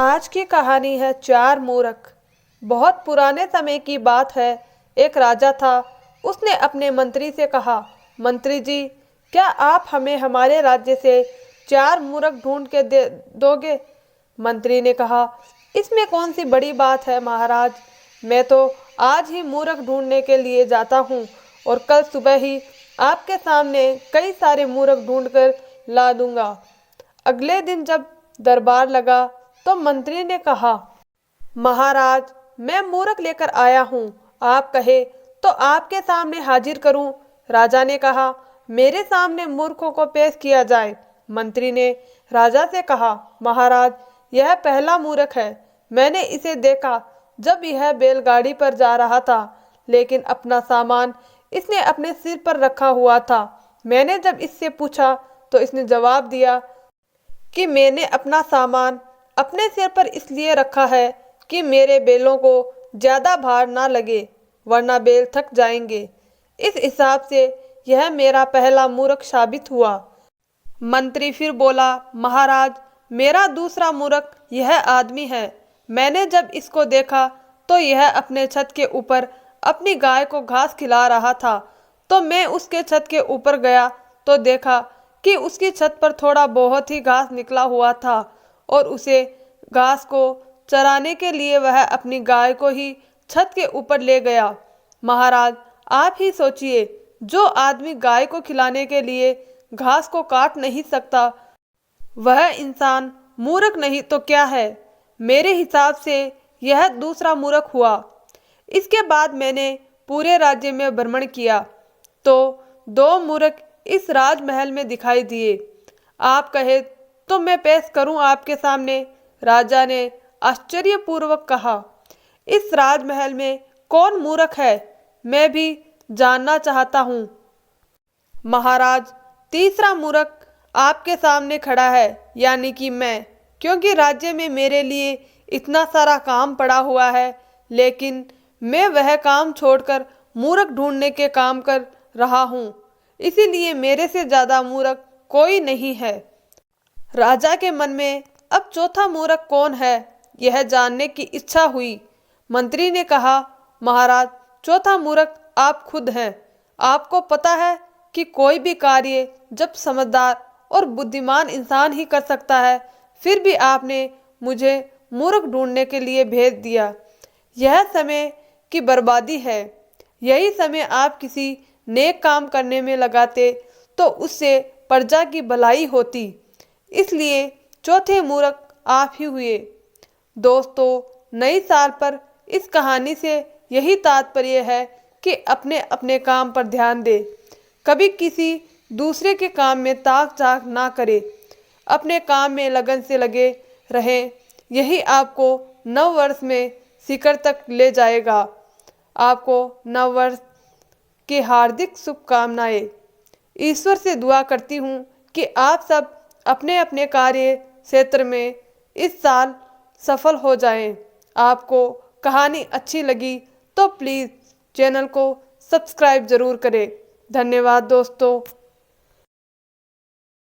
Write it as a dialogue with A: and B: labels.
A: आज की कहानी है चार मूर्ख। बहुत पुराने समय की बात है। एक राजा था। उसने अपने मंत्री से कहा, मंत्री जी, क्या आप हमें हमारे राज्य से चार मूर्ख ढूंढ के दे दोगे? मंत्री ने कहा, इसमें कौन सी बड़ी बात है महाराज। मैं तो आज ही मूर्ख ढूंढने के लिए जाता हूँ और कल सुबह ही आपके सामने कई सारे मूर्ख ढूंढ कर ला दूंगा। अगले दिन जब दरबार लगा तो मंत्री ने कहा, महाराज, मैं मूर्ख लेकर आया हूँ। आप कहे तो आपके सामने हाजिर करूँ। राजा ने कहा, मेरे सामने मूर्खों को पेश किया जाए। मंत्री ने राजा से कहा, महाराज, यह पहला मूर्ख है। मैंने इसे देखा जब यह बैलगाड़ी पर जा रहा था, लेकिन अपना सामान इसने अपने सिर पर रखा हुआ था। मैंने जब इससे पूछा तो इसने जवाब दिया कि मैंने अपना सामान अपने सिर पर इसलिए रखा है कि मेरे बैलों को ज्यादा भार ना लगे, वरना बैल थक जाएंगे। इस हिसाब से यह मेरा पहला मूर्ख साबित हुआ। मंत्री फिर बोला, महाराज, मेरा दूसरा मूर्ख यह आदमी है। मैंने जब इसको देखा तो यह अपने छत के ऊपर अपनी गाय को घास खिला रहा था। तो मैं उसके छत के ऊपर गया तो देखा कि उसकी छत पर थोड़ा बहुत ही घास निकला हुआ था और उसे घास को चराने के लिए वह अपनी गाय को ही छत के ऊपर ले गया। महाराज, आप ही सोचिए, जो आदमी गाय को खिलाने के लिए घास को काट नहीं सकता, वह इंसान मूर्ख नहीं तो क्या है? मेरे हिसाब से यह दूसरा मूर्ख हुआ। इसके बाद मैंने पूरे राज्य में भ्रमण किया तो दो मूर्ख इस राजमहल में दिखाई दिए। आप कहे तो मैं पेश करूं आपके सामने। राजा ने आश्चर्यपूर्वक कहा, इस राजमहल में कौन मूर्ख है? मैं भी जानना चाहता हूँ। महाराज, तीसरा मूर्ख आपके सामने खड़ा है, यानी कि मैं, क्योंकि राज्य में मेरे लिए इतना सारा काम पड़ा हुआ है, लेकिन मैं वह काम छोड़कर मूर्ख ढूंढने के काम कर रहा हूँ। इसीलिए मेरे से ज्यादा मूर्ख कोई नहीं है। राजा के मन में अब चौथा मूर्ख कौन है, यह जानने की इच्छा हुई। मंत्री ने कहा, महाराज, चौथा मूर्ख आप खुद हैं। आपको पता है कि कोई भी कार्य जब समझदार और बुद्धिमान इंसान ही कर सकता है, फिर भी आपने मुझे मूर्ख ढूंढने के लिए भेज दिया। यह समय की बर्बादी है। यही समय आप किसी नेक काम करने में लगाते तो उससे प्रजा की भलाई होती। इसलिए चौथे मूर्ख आप ही हुए। दोस्तों, नई साल पर इस कहानी से यही तात्पर्य है कि अपने अपने काम पर ध्यान दे। कभी किसी दूसरे के काम में ताक झाक ना करे। अपने काम में लगन से लगे रहें। यही आपको नव वर्ष में शिखर तक ले जाएगा। आपको नव वर्ष की हार्दिक शुभकामनाएं। ईश्वर से दुआ करती हूँ कि आप सब अपने अपने कार्य क्षेत्र में इस साल सफल हो जाएं। आपको कहानी अच्छी लगी तो प्लीज़ चैनल को सब्सक्राइब जरूर करें। धन्यवाद दोस्तों।